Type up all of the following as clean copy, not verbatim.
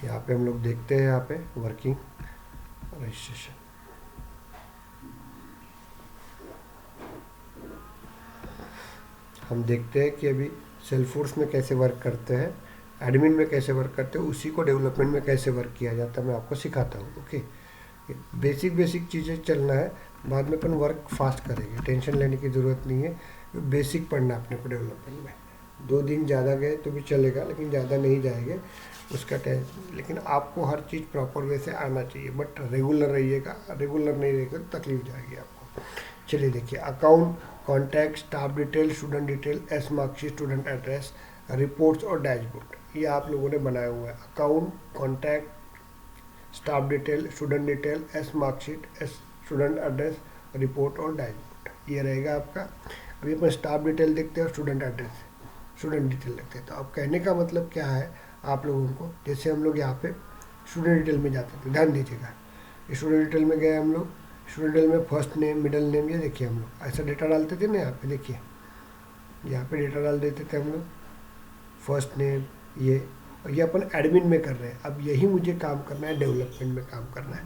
यहाँ पे हम लोग देखते हैं यहाँ पे वर्किंग रजिस्ट्रेशन। हम देखते हैं कि अभी सेल्सफोर्स में कैसे वर्क करते हैं, एडमिन में कैसे वर्क करते हैं, उसी को डेवलपमेंट में कैसे वर्क किया जाता है मैं आपको सिखाता हूँ। ओके, बेसिक बेसिक चीज़ें चलना है, बाद में अपन वर्क फास्ट करेंगे, टेंशन लेने की ज़रूरत नहीं है। बेसिक पढ़ना अपने को डेवलपमेंट में। 2 दिन ज़्यादा गए तो भी चलेगा, लेकिन ज़्यादा नहीं जाएंगे उसका टेंशन। लेकिन आपको हर चीज़ प्रॉपर वे से आना चाहिए, बट रेगुलर रहिएगा, रेगुलर नहीं रहेगा तो तकलीफ जाएगी आपको। चलिए देखिए, account, contact, staff detail, student detail, S marksheet, student address, reports और डैशबोर्ड, ये आप लोगों ने बनाया हुआ है। Account, contact, staff detail, student detail, S marksheet, S student address, report और डैशबोर्ड, ये रहेगा आपका। अभी अपन स्टाफ डिटेल देखते हैं और स्टूडेंट एड्रेस, स्टूडेंट डिटेल देखते हैं। तो अब कहने का मतलब क्या है आप लोगों को, जैसे हम लोग यहाँ पे स्टूडेंट डिटेल में जाते थे, ध्यान दीजिएगा, स्टूडेंट डिटेल में गए हम लोग, स्टूडेंट डिटेल में फर्स्ट नेम, मिडिल नेम, ये देखिए हम लोग ऐसा डेटा डालते थे ना। यहाँ पे देखिए, यहाँ पे डेटा डाल देते थे हम लोग, फर्स्ट नेम ये, और ये अपन एडमिन में कर रहे हैं। अब यही मुझे काम करना है, डेवलपमेंट में काम करना है,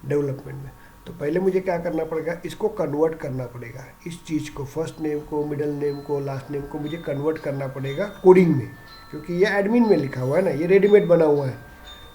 डेवलपमेंट में। तो पहले मुझे क्या करना पड़ेगा, इसको कन्वर्ट करना पड़ेगा, इस चीज़ को, फर्स्ट नेम को, मिडिल नेम को, लास्ट नेम को मुझे कन्वर्ट करना पड़ेगा कोडिंग में, क्योंकि ये एडमिन में लिखा हुआ है ना, ये रेडीमेड बना हुआ है।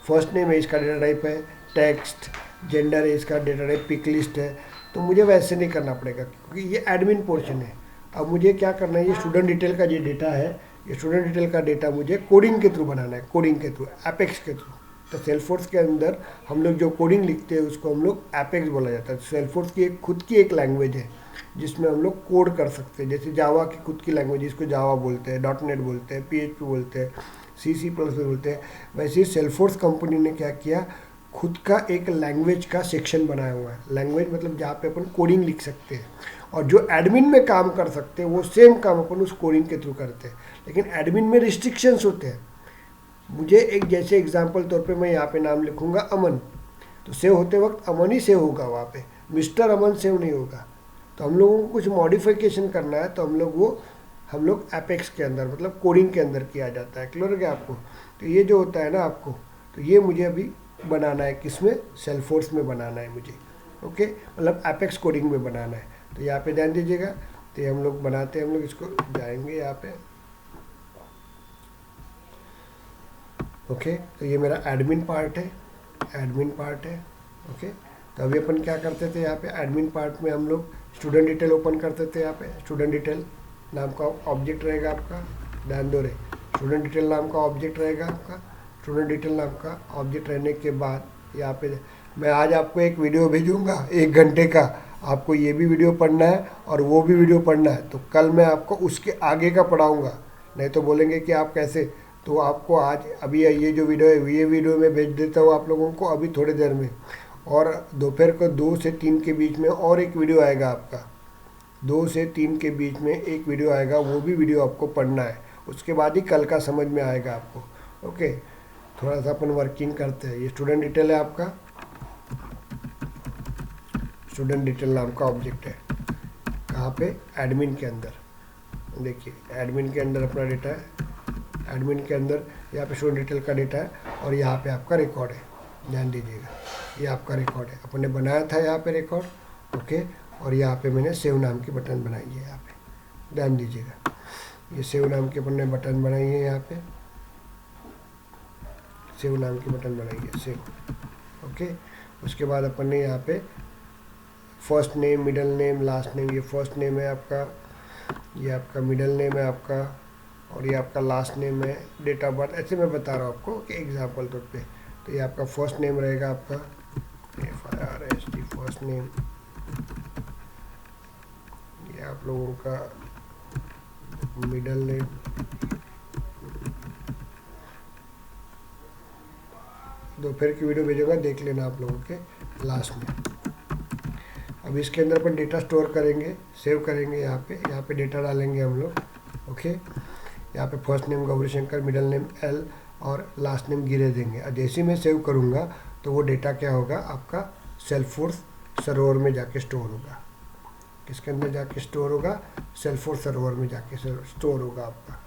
फर्स्ट नेम है, इसका डेटा टाइप है टेक्स्ट, जेंडर है, इसका डेटा टाइप पिक लिस्ट है। तो मुझे वैसे नहीं करना पड़ेगा, क्योंकि ये एडमिन पोर्शन है। अब मुझे क्या करना है, ये स्टूडेंट डिटेल का ये डेटा है, ये स्टूडेंट डिटेल का डेटा मुझे कोडिंग के थ्रू बनाना है, कोडिंग के थ्रू, एपेक्स के थ्रू। तो सेल्सफोर्स के अंदर हम लोग जो कोडिंग लिखते हैं उसको हम लोग एपेक्स बोला जाता है। सेल्सफोर्स की एक खुद की एक लैंग्वेज है जिसमें हम लोग कोड कर सकते हैं। जैसे जावा की खुद की लैंग्वेज, इसको जावा बोलते हैं, .NET बोलते हैं, PHP बोलते हैं, C++ बोलते हैं। वैसे ही सेल्सफोर्स कंपनी ने क्या किया, खुद का एक लैंग्वेज का सेक्शन बनाया हुआ है। लैंग्वेज मतलब जहाँ पे अपन कोडिंग लिख सकते हैं, और जो एडमिन में काम कर सकते हैं वो सेम काम अपन उस कोडिंग के थ्रू करते हैं। लेकिन एडमिन में रिस्ट्रिक्शंस होते हैं। मुझे एक जैसे एग्जांपल तौर पे मैं यहाँ पे नाम लिखूंगा अमन, तो सेव होते वक्त अमन ही सेव होगा, वहाँ पे मिस्टर अमन सेव नहीं होगा। तो हम लोगों को कुछ मॉडिफिकेशन करना है, तो हम लोग एपेक्स के अंदर मतलब कोडिंग के अंदर किया जाता है। क्लियर हो गया आपको? तो ये जो होता है ना आपको, तो ये मुझे अभी बनाना है, किसमें, सेल्सफोर्स में बनाना है मुझे। ओके, मतलब एपेक्स कोडिंग में बनाना है। तो यहाँ पे ध्यान दीजिएगा, तो ये हम लोग बनाते हैं, हम लोग इसको जाएंगे यहाँ पे। ओके, तो ये मेरा एडमिन पार्ट है, एडमिन पार्ट है। ओके, तो अभी अपन क्या करते थे, यहाँ पे एडमिन पार्ट में हम लोग स्टूडेंट डिटेल ओपन करते थे। यहाँ पे स्टूडेंट डिटेल नाम का ऑब्जेक्ट रहेगा आपका, ध्यान दो रे, स्टूडेंट डिटेल नाम का ऑब्जेक्ट रहेगा आपका। स्टूडेंट डिटेल नाम का ऑब्जेक्ट रहने के बाद यहाँ पे मैं आज आपको एक वीडियो भेजूँगा 1 घंटे का, आपको ये भी वीडियो पढ़ना है और वो भी वीडियो पढ़ना है। तो कल मैं आपको उसके आगे का पढ़ाऊँगा, नहीं तो बोलेंगे कि आप कैसे। तो आपको आज अभी ये जो वीडियो है, ये वीडियो मैं भेज देता हूँ आप लोगों को अभी थोड़ी देर में। और दोपहर को 2 से 3 के बीच में और एक वीडियो आएगा आपका, 2 से 3 के बीच में एक वीडियो आएगा, वो भी वीडियो आपको पढ़ना है। उसके बाद ही कल का समझ में आएगा आपको। ओके, थोड़ा सा अपन वर्किंग करते हैं। ये स्टूडेंट डिटेल है आपका, स्टूडेंट डिटेल नाम का ऑब्जेक्ट है, कहाँ पे, एडमिन के अंदर। देखिए एडमिन के अंदर अपना डेटा है, एडमिन के अंदर यहाँ पे स्टूडेंट डिटेल का डेटा है, और यहाँ पे आपका रिकॉर्ड है, ध्यान दीजिएगा, ये आपका रिकॉर्ड है, अपन ने बनाया था यहाँ पे रिकॉर्ड। ओके, और यहाँ पे मैंने सेव नाम की बटन बनाई है, यहाँ पे ध्यान दीजिएगा, ये सेव नाम की अपन ने बटन बनाई है, यहाँ पे सेव नाम की बटन बनाई है, सेव। ओके, उसके बाद अपन ने यहाँ पे first name, middle name, last name, ये फर्स्ट नेम है आपका, ये आपका मिडिल नेम है आपका, और ये आपका लास्ट नेम है, डेट ऑफ बर्थ, ऐसे मैं बता रहा हूँ आपको कि एग्जाम्पल तौर पे। तो ये आपका फर्स्ट नेम रहेगा आपका, FIRST फर्स्ट नेम, ये आप लोगों का मिडिल नेम, दोपहर की वीडियो भेजूंगा, देख लेना आप लोगों के लास्ट में। अब इसके अंदर अपन डेटा स्टोर करेंगे, सेव करेंगे, यहाँ पे डेटा डालेंगे हम लोग। ओके, यहाँ पे first name Gauri Shankar, middle name L और लास्ट नेम गिरे देंगे। और जैसे ही मैं सेव करूँगा तो वो डेटा क्या होगा, आपका सेल्सफोर्स सर्वर में जाके स्टोर होगा। किसके अंदर जाके स्टोर होगा, सेल्सफोर्स सर्वर में जाके स्टोर होगा आपका।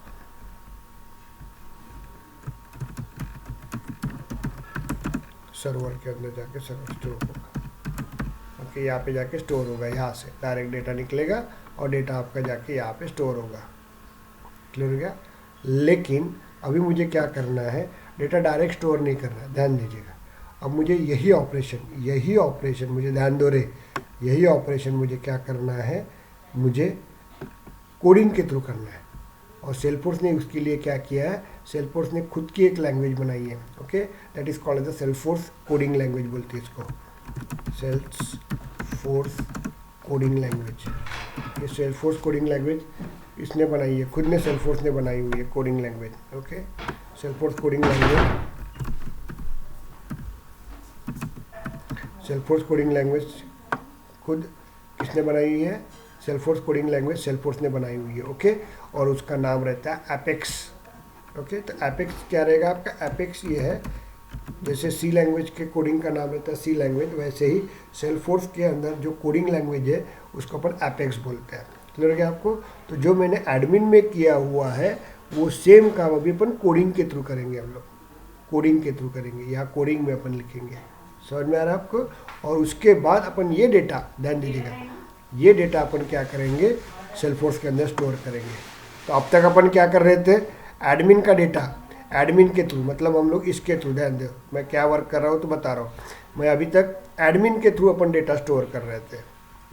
सर्वर के अंदर जाके सर्वर स्टोर होगा। ओके, यहाँ पे जाके स्टोर होगा, यहाँ से डायरेक्ट डेटा निकलेगा और डेटा आपका जाके यहाँ पे स्टोर होगा। क्लियर हो गया? लेकिन अभी मुझे क्या करना है, डेटा डायरेक्ट स्टोर नहीं करना है, ध्यान दीजिएगा। अब मुझे यही ऑपरेशन मुझे ध्यान दो रे, यही ऑपरेशन मुझे क्या करना है, मुझे कोडिंग के थ्रू करना है। और सेल्सफोर्स ने उसके लिए क्या किया है, सेल्सफोर्स ने खुद की एक लैंग्वेज बनाई है। Okay, that is called as the Salesforce coding language बोलते हैं इसको, सेल्सफोर्स कोडिंग लैंग्वेज। ये सेल्सफोर्स कोडिंग लैंग्वेज इसने बनाई है, खुद ने सेल्सफोर्स ने बनाई हुई है coding language. Okay, Salesforce coding language, Salesforce coding language खुद किसने बनाई हुई है, सेल्सफोर्स कोडिंग लैंग्वेज सेल्सफोर्स ने बनाई हुई है। ओके, और उसका नाम रहता है एपेक्स। ओके, तो एपेक्स क्या रहेगा आपका, एपेक्स ये है, जैसे सी लैंग्वेज के कोडिंग का नाम रहता है सी लैंग्वेज, वैसे ही सेल्सफोर्स के अंदर जो कोडिंग लैंग्वेज है उसको अपन एपेक्स बोलते हैं। क्लियर हो गया आपको? तो जो मैंने एडमिन में किया हुआ है वो सेम काम अभी अपन कोडिंग के थ्रू करेंगे, हम लोग कोडिंग के थ्रू करेंगे, यहाँ कोडिंग में अपन लिखेंगे। समझ में आ रहा है आपको? और उसके बाद अपन ये डेटा, ध्यान दीजिएगा, ये डेटा अपन क्या करेंगे, सेल्सफोर्स के अंदर स्टोर करेंगे। तो अब तक अपन क्या कर रहे थे, एडमिन का डेटा एडमिन के थ्रू, मतलब हम लोग इसके थ्रू, ध्यान दो मैं क्या वर्क कर रहा हूँ तो बता रहा हूँ। मैं अभी तक एडमिन के थ्रू अपन डेटा स्टोर कर रहे थे,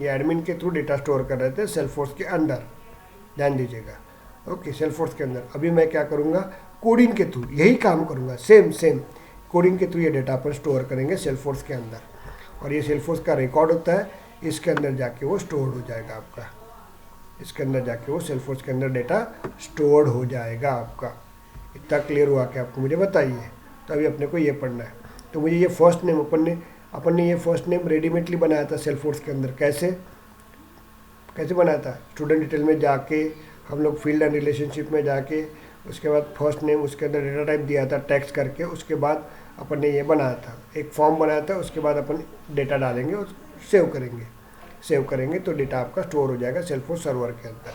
ये एडमिन के थ्रू डेटा स्टोर कर रहे थे सेल्सफोर्स के अंदर, ध्यान दीजिएगा। ओके, सेल्सफोर्स के अंदर अभी मैं क्या करूँगा, कोडिंग के थ्रू यही काम करूँगा, सेम कोडिंग के थ्रू ये डेटा अपन स्टोर करेंगे सेल्सफोर्स के अंदर। और ये सेल्सफोर्स का रिकॉर्ड होता है, इसके अंदर जाके वो स्टोर हो जाएगा आपका, इसके अंदर जाके वो सेल्सफोर्स के अंदर डेटा स्टोर हो जाएगा आपका। इतना क्लियर हुआ कि आपको मुझे बताइए। तो अभी अपने को ये पढ़ना है। तो मुझे ये फर्स्ट नेम अपन ने ये फर्स्ट नेम रेडीमेडली बनाया था सेल्सफोर्स के अंदर। कैसे बनाया था, स्टूडेंट डिटेल में जाके हम लोग फील्ड एंड रिलेशनशिप में जाके उसके बाद फर्स्ट नेम, उसके अंदर डेटा टाइप दिया था टेक्स्ट करके, उसके बाद अपन ने ये बनाया था, एक फॉर्म बनाया था, उसके बाद अपन डेटा डालेंगे और सेव करेंगे तो डेटा आपका स्टोर हो जाएगा सेल्सफोर्स सर्वर के अंदर।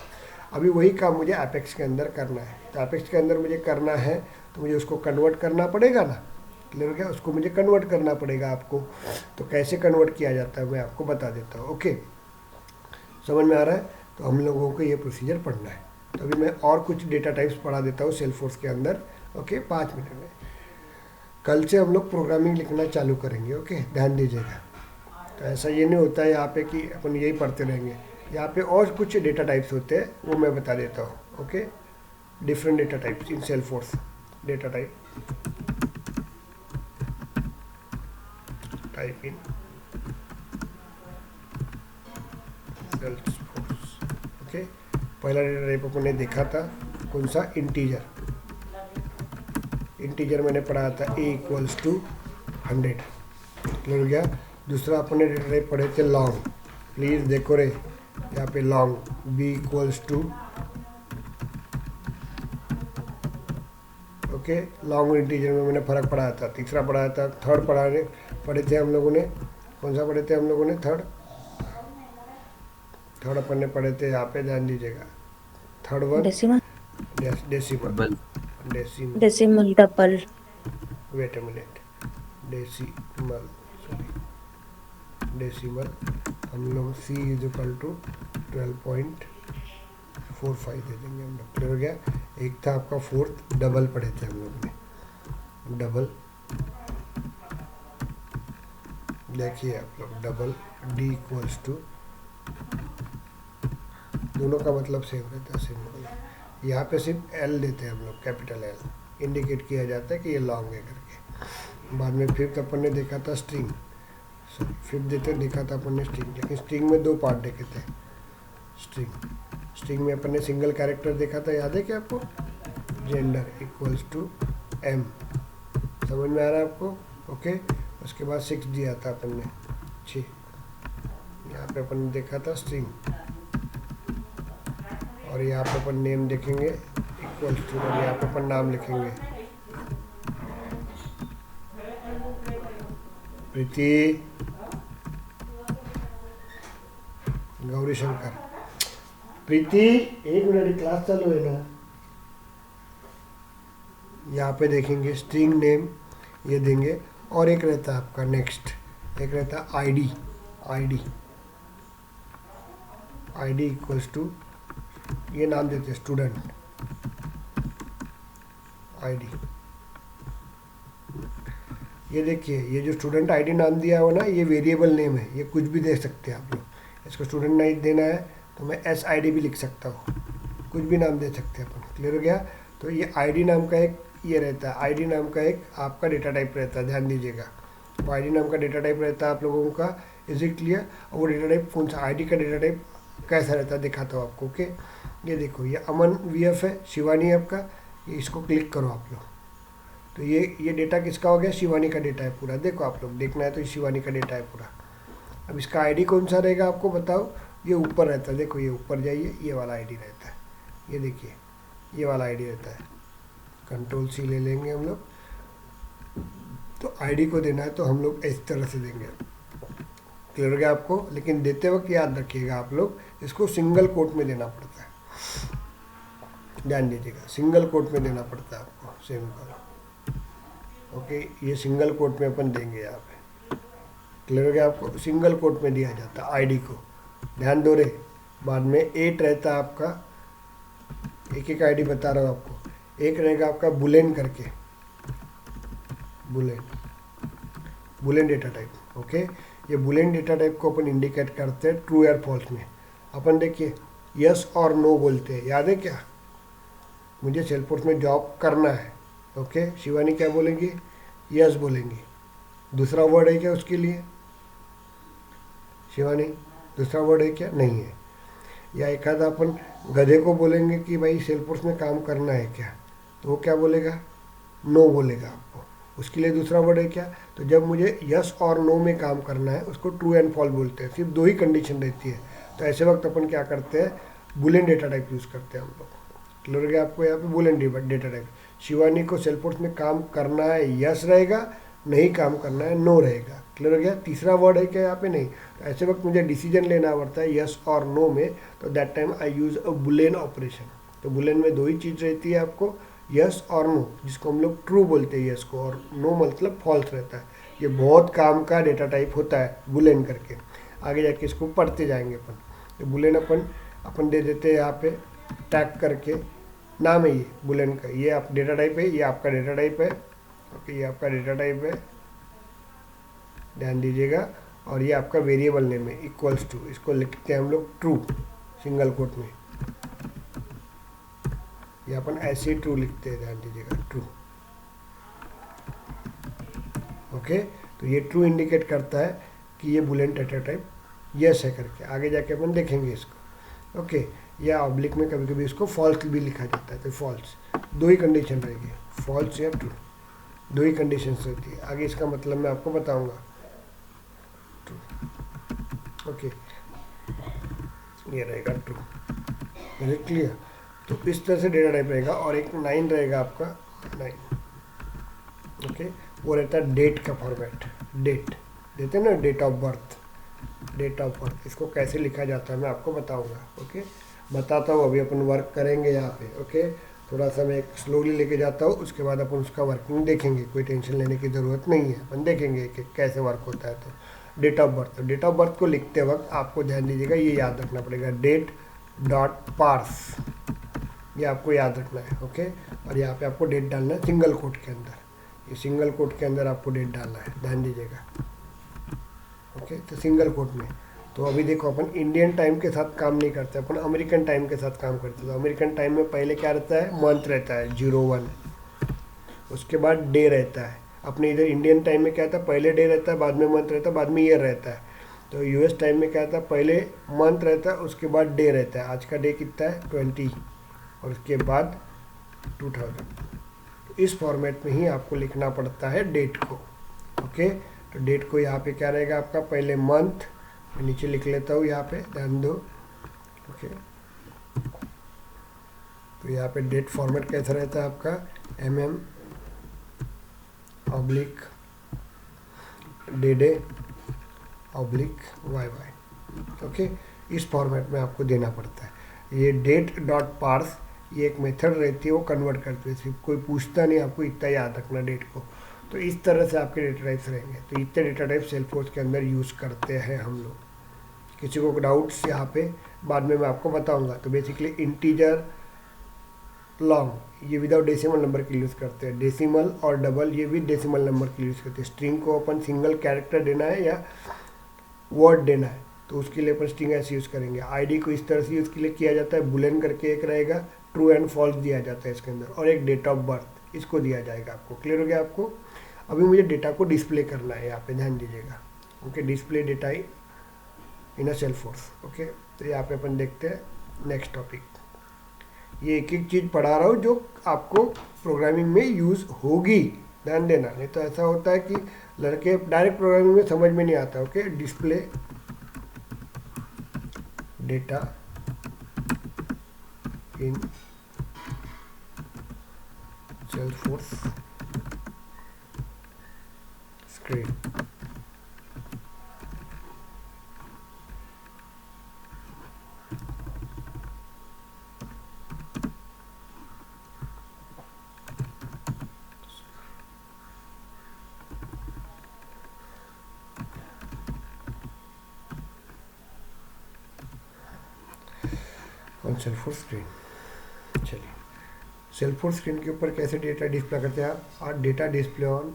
अभी वही काम मुझे एपेक्स के अंदर करना है। तो एपेक्स के अंदर मुझे करना है तो मुझे उसको कन्वर्ट करना पड़ेगा ना। क्लियर हो गया? उसको मुझे कन्वर्ट करना पड़ेगा आपको। तो कैसे कन्वर्ट किया जाता है मैं आपको बता देता हूँ। ओके, समझ में आ रहा है? तो हम लोगों को ये प्रोसीजर पढ़ना है। तो अभी मैं और कुछ डेटा टाइप्स पढ़ा देता हूँ सेल्सफोर्स के अंदर। ओके, 5 मिनट में। कल से हम लोग प्रोग्रामिंग लिखना चालू करेंगे। ओके, ध्यान दीजिएगा। तो ऐसा ये नहीं होता है यहाँ पे कि अपन यही पढ़ते रहेंगे, यहाँ पे और कुछ डेटा टाइप्स होते हैं वो मैं बता देता हूँ। Okay, different data types in Salesforce, data type in Salesforce. Okay, पहला डेटा टाइप अपन ने देखा था कौन सा, इंटीजर मैंने पढ़ा था a = 100। क्लियर हो गया? दूसरा अपन ने डेटा टाइप पढ़े थे लॉन्ग, प्लीज़ देखो रे यहाँ पे लॉन्ग, b = ओके, लॉन्ग और इंटीजर में मैंने फ़र्क पढ़ाया था। तीसरा पढ़ाया था, थर्ड पढ़े थे हम लोगों ने, कौन सा पढ़े थे हम लोगों ने, थर्ड अपन ने पढ़े थे, यहाँ पे ध्यान दीजिएगा, third one decimal double, wait a minute, decimal हम लोग c = 12.45 दे देंगे हम लोग। क्लियर हो गया? एक था आपका फोर्थ, डबल पढ़े थे हम लोग ने, डबल, देखिए आप लोग, डबल d = दोनों का मतलब सेम रहता है, सिंपल। यहाँ पे सिर्फ l देते हैं हम लोग, कैपिटल L इंडिकेट किया जाता है कि ये लॉन्ग है करके। बाद में फिफ्थ अपन ने देखा था स्ट्रिंग, देखा था अपन ने स्ट्रिंग, लेकिन स्ट्रिंग में 2 पार्ट देखे थे। स्ट्रिंग में अपन ने सिंगल कैरेक्टर देखा था, याद है क्या आपको, जेंडर = m। समझ में आ रहा है आपको? ओके, उसके बाद 6 दिया था अपन ने, 6। यहाँ पे अपन ने देखा था स्ट्रिंग, और यहाँ पे अपन नेम देखेंगे = और यहाँ पे अपन नाम लिखेंगे, प्रीति, गौरी शंकर। प्रीति, 1 मिनट, क्लास चालू है ना। यहाँ पे देखेंगे स्ट्रिंग नेम ये देंगे, और एक रहता है आपका नेक्स्ट, एक रहता है आईडी। आईडी इक्वल्स टू, ये नाम देते हैं स्टूडेंट आईडी। ये देखिए, ये जो स्टूडेंट आईडी नाम दिया हुआ ना, ये वेरिएबल नेम है, ये कुछ भी दे सकते हैं आप लोग। इसको स्टूडेंट नहीं देना है तो मैं एस आई डी भी लिख सकता हूँ, कुछ भी नाम दे सकते हैं अपन। क्लियर हो गया? तो ये आईडी नाम का एक ये रहता है, आईडी नाम का एक आपका डेटा टाइप रहता है, ध्यान दीजिएगा। वो आईडी नाम का डेटा टाइप रहता है आप लोगों का। Is it clear? और वो डेटा टाइप कौन सा, आईडी का डेटा टाइप कैसा रहता है दिखाता हूँ आपको। ओके, ये देखो, ये अमन वीएफ है, शिवानी है आपका, ये इसको क्लिक करो आप लोग। तो ये डेटा किसका हो गया? शिवानी का डेटा है पूरा। देखो आप लोग देखना है तो ये शिवानी का डेटा है पूरा। अब इसका आईडी कौन सा रहेगा आपको बताओ? ये ऊपर रहता है, देखो ये ऊपर जाइए, ये वाला आईडी रहता है, ये देखिए ये वाला आईडी रहता है। कंट्रोल सी ले लेंगे हम लोग। तो आईडी को देना है तो हम लोग इस तरह से देंगे। क्लियर हो गया आपको? लेकिन देते वक्त याद रखिएगा आप लोग, इसको सिंगल कोट में देना पड़ता है, ध्यान दीजिएगा, सिंगल कोट में देना पड़ता है आपको, सिंगल। ओके, ये सिंगल कोट में अपन देंगे यहाँ पे। क्लियर हो गया आपको? सिंगल कोट में दिया जाता है आईडी को, ध्यान दो रे। बाद में 8 रहता है आपका, एक एक आईडी बता रहा हूँ आपको। एक रहेगा आपका बुलेन करके, बुलेन डेटा टाइप। ओके, ये बुलेन डेटा टाइप को अपन इंडिकेट करते हैं ट्रू या फॉल्स में। अपन देखिए यस और नो बोलते हैं, याद है क्या? मुझे सेल्सफोर्स में जॉब करना है। ओके, शिवानी क्या बोलेंगी? यस बोलेंगी। दूसरा वर्ड है क्या उसके लिए? शिवानी दूसरा वर्ड है क्या? नहीं है। या एक आधा अपन गधे को बोलेंगे कि भाई सेल्सफोर्स में काम करना है क्या, तो वो क्या बोलेगा? नो बोलेगा आपको। उसके लिए दूसरा वर्ड है क्या? तो जब मुझे यस और नो में काम करना है उसको ट्रू एंड फॉल्स बोलते हैं, सिर्फ 2 ही कंडीशन रहती है। तो ऐसे वक्त अपन क्या करते हैं? बुलियन डेटा टाइप यूज़ करते हैं हम लोग। क्लियर हो गया आपको? यहाँ पे बुलियन डेटा टाइप। शिवानी को सेल्सफोर्स में काम करना है यस रहेगा, नहीं काम करना है नो रहेगा। क्लियर हो गया? तीसरा वर्ड है क्या यहाँ पे? नहीं। तो ऐसे वक्त मुझे डिसीजन लेना पड़ता है यस और नो में, तो that time I use a Boolean operation. तो बुलियन में 2 ही चीज़ रहती है आपको, यस और नो, जिसको हम लोग ट्रू बोलते हैं यस को, और नो मतलब फॉल्स रहता है। ये बहुत काम का डेटा टाइप होता है बुलियन करके। आगे जाके इसको पढ़ते जाएंगे अपन। तो बुलियन अपन दे देते हैं यहाँ पे टैग करके, नाम है ये बुलियन का, ये आप डेटा टाइप है, ये आपका डेटा टाइप है। ओके, ये आपका डेटा टाइप है, ध्यान दीजिएगा। और ये आपका वेरिएबल नेम है इक्वल्स टू, इसको लिखते हैं हम लोग ट्रू सिंगल कोट में। ये अपन ऐसे ट्रू लिखते हैं, ध्यान दीजिएगा, ट्रू। ओके, तो ये ट्रू इंडिकेट करता है कि ये बुलियन डेटा टाइप यस है करके। आगे जाके अपन देखेंगे इसको। ओके, या ऑब्लिक में कभी कभी इसको फॉल्स भी लिखा जाता है। तो फॉल्स, 2 ही कंडीशन रहेगी, फॉल्स या ट्रू, 2 ही कंडीशन रहती है। आगे इसका मतलब मैं आपको बताऊंगा। ट्रू, ओके, ये रहेगा ट्रू। मुझे क्लियर? तो इस तरह से डेटा टाइप रहेगा। और एक 9 रहेगा आपका, 9। ओके, वो रहता है डेट का फॉर्मेट। डेट देते हैं ना, date of birth, date of birth. इसको कैसे लिखा जाता है मैं आपको बताऊंगा। ओके, बताता हूँ, अभी अपन वर्क करेंगे यहाँ पे। ओके, थोड़ा सा मैं स्लोली लेके जाता हूँ, उसके बाद अपन उसका वर्किंग देखेंगे। कोई टेंशन लेने की ज़रूरत नहीं है, अपन देखेंगे कि कैसे वर्क होता है। तो डेट ऑफ बर्थ, तो डेट ऑफ बर्थ को लिखते वक्त आपको ध्यान दीजिएगा, ये याद रखना पड़ेगा, डेट डॉट पार्स, ये आपको याद रखना है। ओके, और यहाँ पे आपको डेट डालना है सिंगल कोट के अंदर, ये सिंगल कोट के अंदर आपको डेट डालना है, ध्यान दीजिएगा। ओके, तो सिंगल कोट में। तो अभी देखो, अपन इंडियन टाइम के साथ काम नहीं करते, अपन अमेरिकन टाइम के साथ काम करते हैं। तो अमेरिकन टाइम में पहले क्या रहता है? मंथ रहता है 01, उसके बाद डे रहता है। अपने इधर इंडियन टाइम में क्या था? पहले डे रहता है, बाद में मंथ रहता है, बाद में ईयर रहता है। तो यूएस टाइम में क्या था? पहले मंथ रहता है, उसके बाद डे रहता है। आज का डे कितना है? 20, और उसके बाद 2000। तो इस फॉर्मेट में ही आपको लिखना पड़ता है डेट को। ओके, तो डेट को यहाँ पे क्या रहेगा आपका? पहले मंथ, मैं नीचे लिख लेता हूँ यहाँ पे, ध्यान दो। ओके, तो यहाँ पे डेट फॉर्मेट कैसा रहता है आपका? MM oblique day oblique YY। Okay, इस फॉर्मेट में आपको देना पड़ता है। ये डेट डॉट पार्स, ये एक मेथड रहती है, वो कन्वर्ट करती है। सिर्फ कोई पूछता नहीं, आपको इतना याद रखना डेट को। तो इस तरह से आपके डेटा टाइप्स रहेंगे। तो इतने डेटा टाइप सेल्फोर्स के अंदर यूज़ करते हैं हम लोग। किसी को डाउट्स यहाँ पे बाद में मैं आपको बताऊंगा। तो बेसिकली इंटीजर, लॉन्ग ये विदाउट डेसिमल नंबर के यूज़ करते हैं, डेसिमल और डबल ये विद डेसिमल नंबर के यूज़ करते हैं। स्ट्रिंग को अपन सिंगल कैरेक्टर देना है या वर्ड देना है तो उसके लिए अपन स्ट्रिंग ऐसे यूज़ करेंगे। आईडी को इस तरह से यूज़ के लिए किया जाता है, बुलियन करके एक रहेगा, ट्रू एंड फॉल्स दिया जाता है इसके अंदर, और एक डेट ऑफ बर्थ इसको दिया जाएगा आपको। क्लियर हो गया आपको? अभी मुझे डेटा को डिस्प्ले करना है, यहाँ पे ध्यान दीजिएगा। ओके, डिस्प्ले डेटा इन अ सेल्फोर्स। ओके, तो यहाँ पे अपन देखते हैं नेक्स्ट टॉपिक। ये एक एक चीज़ पढ़ा रहा हूँ जो आपको प्रोग्रामिंग में यूज़ होगी, ध्यान देना। नहीं तो ऐसा होता है कि लड़के डायरेक्ट प्रोग्रामिंग में समझ में नहीं आता। Okay, display data in Salesforce screen. On Salesforce screen. चलिए, सेल्फोर्स स्क्रीन के ऊपर कैसे डेटा डिस्प्ले करते हैं आप? और डेटा डिस्प्ले ऑन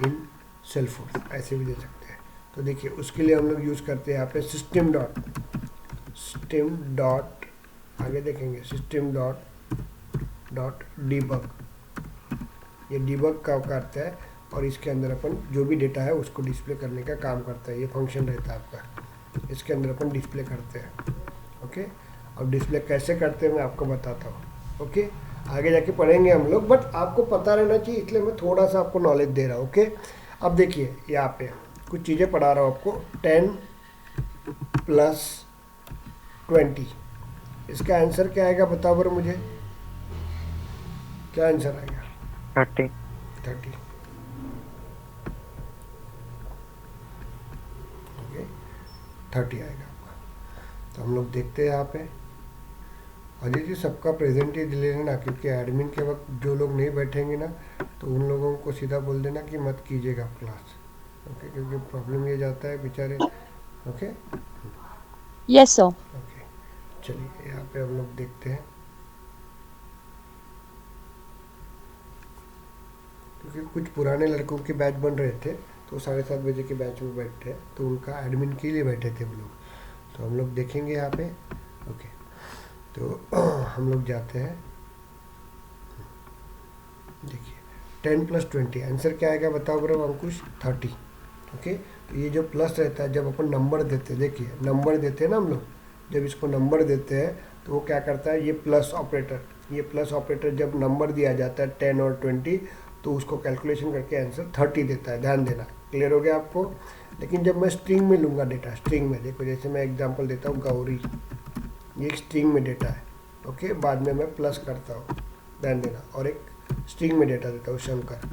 इन सेल्फोर्स ऐसे भी दे सकते हैं। तो देखिए, उसके लिए हम लोग यूज़ करते हैं यहाँ पे सिस्टम डॉट आगे देखेंगे, सिस्टम डॉट डीबग। ये डीबग का करता है और इसके अंदर अपन जो भी डेटा है उसको डिस्प्ले करने का काम करता है। ये फंक्शन रहता है आपका, इसके अंदर अपन डिस्प्ले करते हैं। ओके, अब डिस्प्ले कैसे करते हैं मैं आपको बताता हूँ। ओके, आगे जाके पढ़ेंगे हम लोग, बट आपको पता रहना चाहिए इसलिए मैं थोड़ा सा आपको नॉलेज दे रहा हूँ। ओके, अब देखिए यहाँ पे कुछ चीज़ें पढ़ा रहा हूँ आपको। 10 + 20, इसका आंसर क्या आएगा बताओ बरो मुझे, क्या आंसर आएगा? 30। 30। ओके, 30 आएगा आपका। तो हम लोग देखते हैं यहाँ पे। अजय जी सबका प्रेजेंट ही ले लेना, क्योंकि एडमिन के वक्त जो लोग नहीं बैठेंगे ना तो उन लोगों को सीधा बोल देना कि मत कीजिएगा क्लास। ओके, क्योंकि प्रॉब्लम ये जाता है बेचारे। Okay, yes sir. ओके, चलिए यहाँ पे हम लोग देखते हैं। क्योंकि कुछ पुराने लड़कों के बैच बन रहे थे तो 7:30 बजे के बैच में बैठे, तो उनका एडमिन के लिए बैठे थे वो लोग। तो हम लोग देखेंगे यहाँ पे। ओके, तो हम लोग जाते हैं। देखिए 10 + 20 आंसर क्या आएगा बताओ ब्रो अंकुश? 30। ओके, तो ये जो प्लस रहता है जब अपन नंबर देते हैं, देखिए नंबर देते हैं ना हम लोग, जब इसको नंबर देते हैं तो वो क्या करता है, ये प्लस ऑपरेटर जब नंबर दिया जाता है 10 और 20 तो उसको कैलकुलेशन करके आंसर 30 देता है। ध्यान देना, क्लियर हो गया आपको? लेकिन जब मैं स्ट्रिंग में लूँगा डेटा, स्ट्रिंग में देखो, जैसे मैं एग्जांपल देता हूँ गौरी, ये एक स्ट्रिंग में डेटा है। ओके, बाद में मैं प्लस करता हूँ, ध्यान देना, और एक स्ट्रिंग में डेटा देता हूँ शंकर।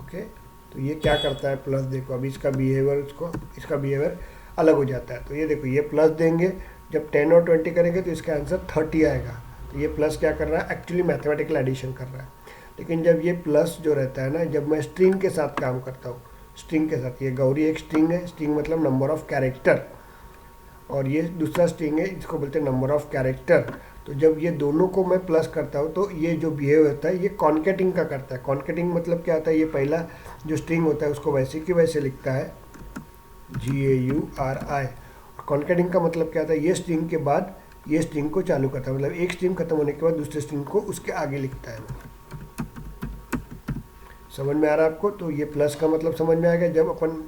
ओके, तो ये क्या करता है प्लस, देखो अभी इसका बिहेवियर अलग हो जाता है। तो ये देखो, ये प्लस देंगे, जब 10 और 20 करेंगे तो इसका आंसर 30 आएगा। तो ये प्लस क्या कर रहा है, एक्चुअली मैथमेटिकल एडिशन कर रहा है। लेकिन जब ये प्लस जो रहता है ना, जब मैं स्ट्रिंग के साथ काम करता हूँ, स्ट्रिंग के साथ, ये गौरी एक स्ट्रिंग है, स्ट्रिंग मतलब नंबर ऑफ कैरेक्टर, और ये दूसरा स्ट्रिंग है, इसको बोलते हैं नंबर ऑफ कैरेक्टर। तो जब ये दोनों को मैं प्लस करता हूँ तो ये जो बिहेव होता है ये कॉन्केटिंग का करता है। कॉन्केटिंग मतलब क्या होता है, ये पहला जो स्ट्रिंग होता है उसको वैसे की वैसे लिखता है, GAURI। कॉन्केटिंग का मतलब क्या होता है, ये स्ट्रिंग के बाद ये स्ट्रिंग को चालू करता है, मतलब एक स्ट्रिंग खत्म होने के बाद दूसरे स्ट्रिंग को उसके आगे लिखता है। समझ में आ रहा है आपको? तो ये प्लस का मतलब समझ में आएगा, जब अपन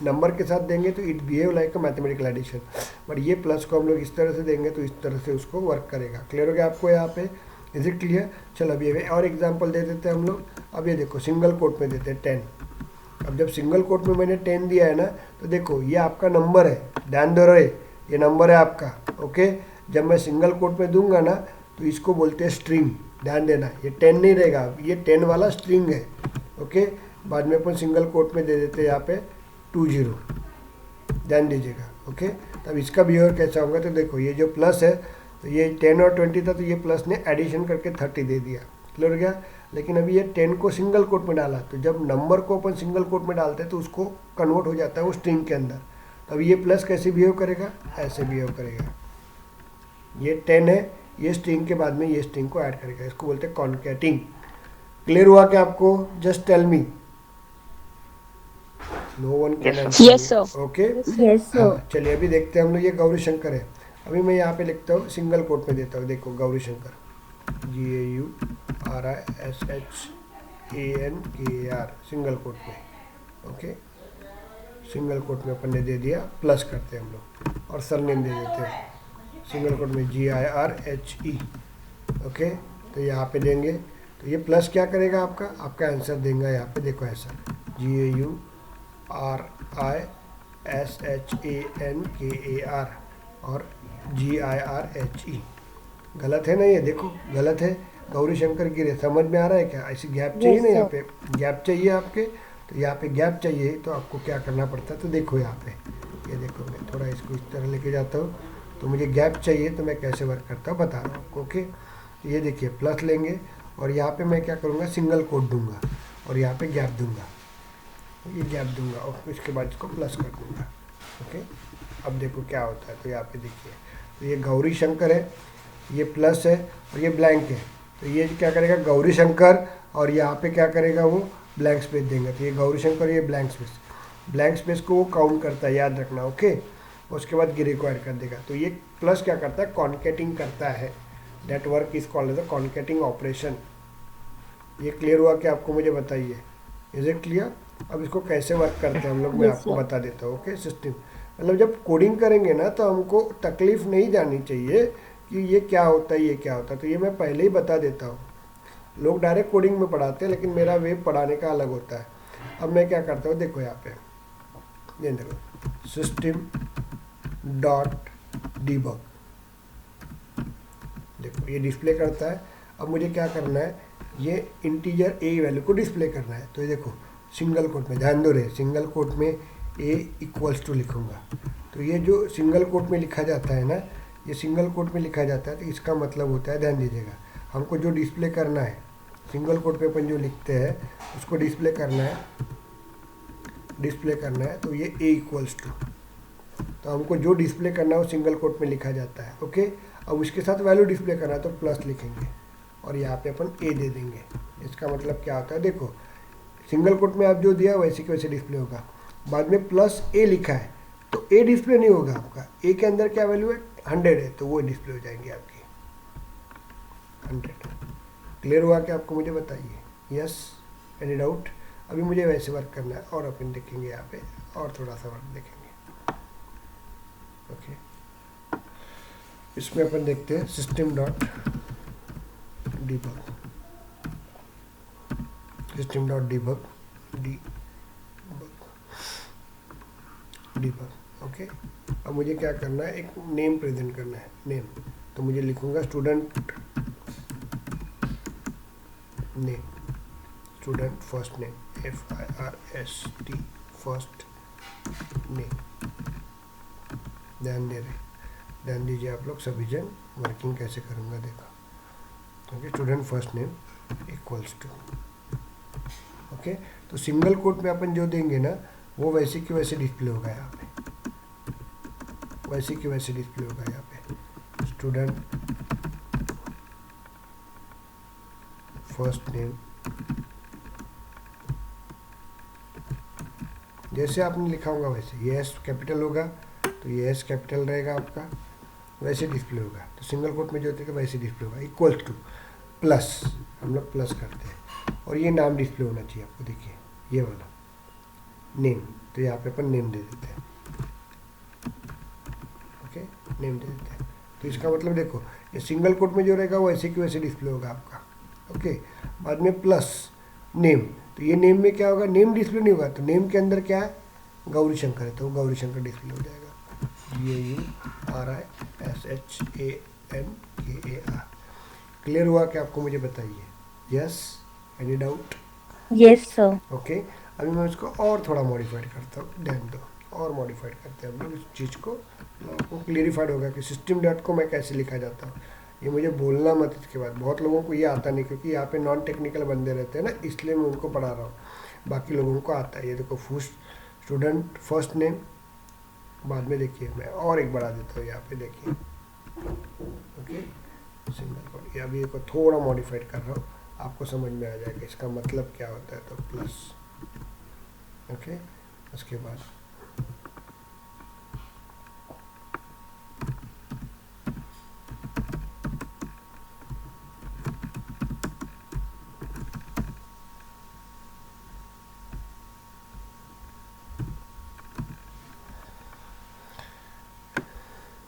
नंबर के साथ देंगे तो it behave like a mathematical addition, but ये प्लस को हम लोग इस तरह से देंगे तो इस तरह से उसको वर्क करेगा। क्लियर हो गया आपको यहाँ पे? Is it clear? चलो अभी और एग्जांपल दे देते हैं हम लोग। अब ये देखो, सिंगल कोट में देते हैं 10। अब जब सिंगल कोट में मैंने 10 दिया है ना, तो देखो ये आपका नंबर है, ध्यान दो रहे, ये नंबर है आपका। ओके, जब मैं सिंगल कोट में दूंगा ना तो इसको बोलते हैं स्ट्रिंग, ध्यान देना, ये 10 नहीं रहेगा, ये 10 वाला स्ट्रिंग है। ओके, बाद में अपन सिंगल कोट में दे देते हैं यहाँ पे 20, ध्यान दीजिएगा। ओके, तब इसका बिहेवियर कैसा होगा, तो देखो ये जो प्लस है तो ये 10 और 20 था, तो ये प्लस ने एडिशन करके 30 दे दिया। क्लियर हो गया। लेकिन अभी ये 10 को सिंगल कोट में डाला, तो जब नंबर को अपन सिंगल कोट में डालते हैं तो उसको कन्वर्ट हो जाता है वो स्ट्रिंग के अंदर। तो अभी ये प्लस कैसे बिहेव करेगा, ऐसे बिहेव करेगा। ये 10 है, ये स्ट्रिंग के बाद में ये स्ट्रिंग को ऐड करेगा, इसको बोलते हैं कॉन्कैटिंग। क्लियर हुआ क्या आपको? Just tell me, no one can answer. Yes, sir. Okay, Yes, sir. हाँ चलिए अभी देखते हैं हम लोग। ये गौरी शंकर है, अभी मैं यहाँ पे लिखता हूँ सिंगल कोट में देता हूँ, देखो Gauri Shankar, GAURISHANKER single quote में। ओके, सिंगल कोट में अपन ने दे दिया, प्लस करते हैं हम लोग और सरनेम दे देते हैं सिंगल कोट में GIRHE। ओके, तो यहाँ पे देंगे तो ये प्लस क्या करेगा, आपका आंसर देगा यहाँ पे, देखो ऐसा GAURISHANKER और GIRHE। गलत है ना ये, देखो गलत है, गौरी शंकर गिरे। समझ में आ रहा है क्या? ऐसी गैप चाहिए ना, यहाँ पे गैप चाहिए आपके, तो यहाँ पे गैप चाहिए तो आपको क्या करना पड़ता है, तो देखो यहाँ पे, ये देखो मैं थोड़ा इसको इस तरह लेके जाता हूँ, तो मुझे गैप चाहिए तो मैं कैसे वर्क करता हूँ बता रहा हूँ आपको। ओके, ये देखिए प्लस लेंगे और यहाँ पे मैं क्या करूँगा, सिंगल कोट दूंगा और यहाँ पे गैप दूंगा, ये गैप दूंगा और उसके बाद इसको प्लस कर दूंगा। ओके, अब देखो क्या होता है, तो यहाँ पे देखिए, तो ये गौरी शंकर है, ये प्लस है और ये ब्लैंक है, तो ये क्या करेगा गौरी शंकर, और यहाँ पे क्या करेगा वो ब्लैंक स्पेस देंगे, तो ये गौरी शंकर, ये ब्लैंक स्पेस को वो काउंट करता है, याद रखना। ओके, उसके बाद गिरे को ऐड कर देगा, तो ये प्लस क्या करता है, कॉन्केटिंग करता है। That work is called as a concatenating operation. ये क्लियर हुआ कि आपको? मुझे बताइए, इज इट क्लियर? अब इसको कैसे वर्क करते हैं हम लोग, मैं आपको बता देता हूँ। ओके, सिस्टम मतलब जब कोडिंग करेंगे ना तो हमको तकलीफ नहीं जानी चाहिए कि ये क्या होता है, ये क्या होता है, तो ये मैं पहले ही बता देता हूँ। लोग डायरेक्ट कोडिंग में पढ़ाते हैं, लेकिन मेरा वे पढ़ाने का अलग होता है। अब मैं क्या करता हूँ, देखो यहाँ पे, ये देखो system.debug, देखो ये डिस्प्ले करता है। अब मुझे क्या करना है, ये इंटीजर a वैल्यू को डिस्प्ले करना है, तो ये देखो सिंगल कोट में, ध्यान दो रे, सिंगल कोट में a इक्वल्स टू लिखूंगा। तो ये जो सिंगल कोट में लिखा जाता है ना, ये सिंगल कोट में लिखा जाता है, तो इसका मतलब होता है, ध्यान दीजिएगा, हमको जो डिस्प्ले करना है, सिंगल कोट पे अपन जो लिखते हैं उसको डिस्प्ले करना है, तो ये a इक्वल्स टू, तो हमको जो डिस्प्ले करना है वो सिंगल कोट में लिखा जाता है। ओके, अब उसके साथ वैल्यू डिस्प्ले करना है तो प्लस लिखेंगे और यहाँ पे अपन a दे देंगे। इसका मतलब क्या होता है, देखो सिंगल कोट में आप जो दिया वैसे के वैसे डिस्प्ले होगा, बाद में प्लस a लिखा है तो a डिस्प्ले नहीं होगा आपका, a के अंदर क्या वैल्यू है 100 है, तो वो डिस्प्ले हो जाएंगी आपकी 100। क्लियर हुआ कि आपको? मुझे बताइए, यस, एनी डाउट? अभी मुझे वैसे वर्क करना है और अपन देखेंगे यहाँ पे और थोड़ा सा वर्क देखेंगे। ओके, इसमें अपन देखते हैं system.debug। ओके, अब मुझे क्या करना है, एक नेम प्रेजेंट करना है, नेम, तो मुझे लिखूंगा student name, student first name, FIRST first name. ध्यान दीजिए आप लोग सभी जन, वर्किंग कैसे करूँगा देखो। Okay, student first name equals to, okay, तो सिंगल कोट में अपन जो देंगे ना वो वैसे की वैसे डिस्प्ले होगा यहाँ पे, वैसे की वैसे डिस्प्ले होगा यहाँ पे, स्टूडेंट फर्स्ट नेम, जैसे आपने लिखा होगा वैसे, ये एस कैपिटल होगा तो ये एस कैपिटल रहेगा आपका, वैसे डिस्प्ले होगा। तो सिंगल कोट में जो होता है वैसे डिस्प्ले होगा, इक्वल्स टू प्लस, हम लोग प्लस करते हैं, और ये नाम डिस्प्ले होना चाहिए आपको, देखिए ये वाला नेम, तो यहाँ पे अपन नेम दे देते हैं। ओके, नेम दे देते हैं, तो इसका मतलब देखो ये सिंगल कोट में जो रहेगा वो ऐसे की वैसे डिस्प्ले होगा आपका। ओके, बाद में प्लस नेम, तो ये नेम में क्या होगा, नेम डिस्प्ले नहीं होगा, तो नेम के अंदर क्या है, गौरी शंकर है, तो गौरी शंकर डिस्प्ले हो जाएगा, GAURISHANKER। क्लियर हुआ कि आपको? मुझे बताइए, yes, any doubt? Yes, sir. Okay, अभी मैं इसको और थोड़ा मॉडिफाइड करता हूँ, ध्यान दो, और मॉडिफाइड करते हैं हम लोग इस चीज़ को, आपको क्लियरिफाइड होगा कि system.को मैं कैसे लिखा जाता हूँ। ये मुझे बोलना मत इसके बाद, बहुत लोगों को ये आता नहीं, क्योंकि यहाँ पे नॉन टेक्निकल बंदे रहते हैं ना, इसलिए मैं उनको पढ़ा रहा हूँ, बाकी लोगों को आता है। ये देखो स्टूडेंट फर्स्ट नेम, बाद में देखिए मैं और एक बढ़ा देता हूँ, यहाँ पे देखिए, ओके, सिंगल कोट। ये अभी को थोड़ा मॉडिफाइड कर रहा हूँ, आपको समझ में आ जाएगा इसका मतलब क्या होता है। तो प्लस, ओके, उसके बाद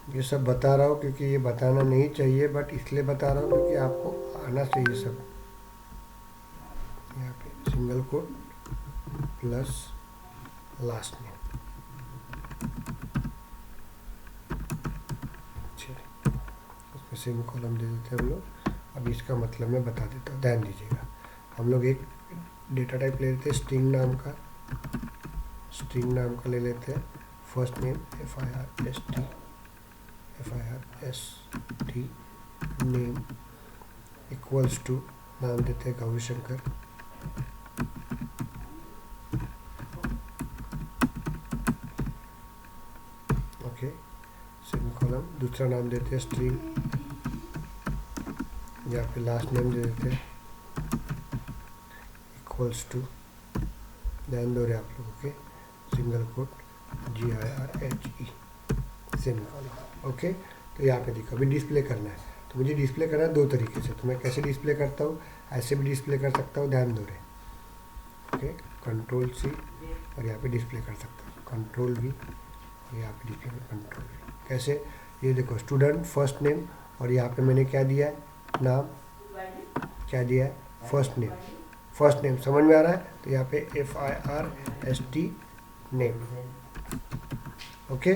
ये सब बता रहा हूँ क्योंकि ये बताना नहीं चाहिए, बट इसलिए बता रहा हूँ क्योंकि आपको आना चाहिए सब। यहाँ पे single quote plus last name, चलिए उसमें सेमी कॉलम दे देते हैं हम लोग। अब इसका मतलब मैं बता देता हूँ, ध्यान दीजिएगा। हम लोग एक डेटा टाइप ले लेते हैं स्ट्रिंग नाम का, स्ट्रिंग नाम का ले लेते हैं। First name FIRST name equals to, नाम देते हैं गौरी शंकर, ओके, सेमीकोलन। दूसरा नाम देते हैं स्ट्रिंग, यहाँ पे लास्ट नेम दे देते हैं इक्वल्स टू, ध्यान दो रहे आप लोग, okay, single coat GIRHE semicolon, okay. तो यहाँ पे देखो अभी डिस्प्ले करना है, तो मुझे डिस्प्ले करना है दो तरीके से। तो मैं कैसे डिस्प्ले करता हूँ, ऐसे भी डिस्प्ले कर सकता हूँ, ध्यान दो रहे, ओके, कंट्रोल C, और यहाँ पे डिस्प्ले कर सकता हूँ कंट्रोल V, और यहाँ पे डिस्प्ले कंट्रोल V। कैसे, ये देखो स्टूडेंट फर्स्ट नेम, और यहाँ पे मैंने क्या दिया है, नाम क्या दिया है, फर्स्ट नेम, फर्स्ट नेम समझ में आ रहा है। तो यहाँ पे FIRST नेम, ओके।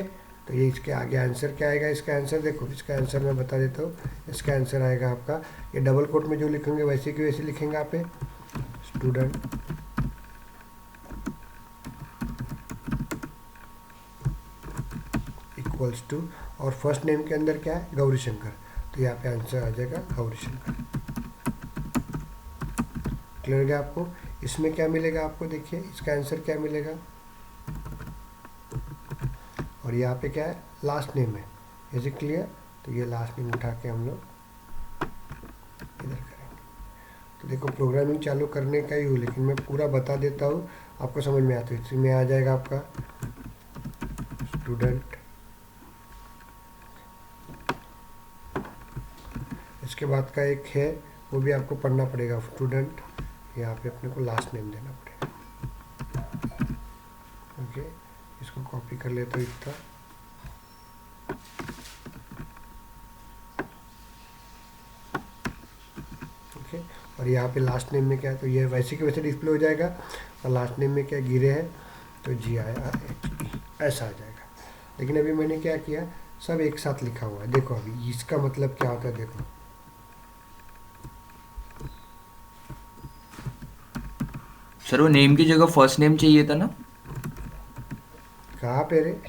तो ये इसके आगे आंसर क्या आएगा, इसका आंसर देखो, इसका आंसर मैं बता देता हूँ। इसका आंसर आएगा आपका, ये डबल कोट में जो लिखेंगे वैसे की वैसे लिखेंगे आप, स्टूडेंट इक्वल्स टू, और फर्स्ट नेम के अंदर क्या है, गौरी शंकर, तो यहाँ पे आंसर आ जाएगा गौरी शंकर। क्लियर हो गया आपको। इसमें क्या मिलेगा आपको, देखिए इसका आंसर क्या मिलेगा, और यहाँ पे क्या है, लास्ट नेम है, इज इट क्लियर। तो ये लास्ट नेम उठा के हम लोग इधर करेंगे। तो देखो प्रोग्रामिंग चालू करने का ही हूँ, लेकिन मैं पूरा बता देता हूँ, आपको समझ में आता है। इसमें आ जाएगा आपका स्टूडेंट, इसके बाद का एक है वो भी आपको पढ़ना पड़ेगा, स्टूडेंट, यहाँ पे अपने को लास्ट नेम देना पड़ेगा, ओके। इसको कॉपी कर लेता हूँ इतना, ओके। और यहाँ पे लास्ट नेम में क्या है, तो ये वैसे के वैसे डिस्प्ले हो जाएगा, और लास्ट नेम में क्या गिरे है, तो GIRHE ऐसा आ जाएगा। लेकिन अभी मैंने क्या किया, सब एक साथ लिखा हुआ है, देखो अभी इसका मतलब क्या होता है, देखो सर वो नेम की जगह फर्स्ट नेम चाहिए था ना, कहाँ पे रे,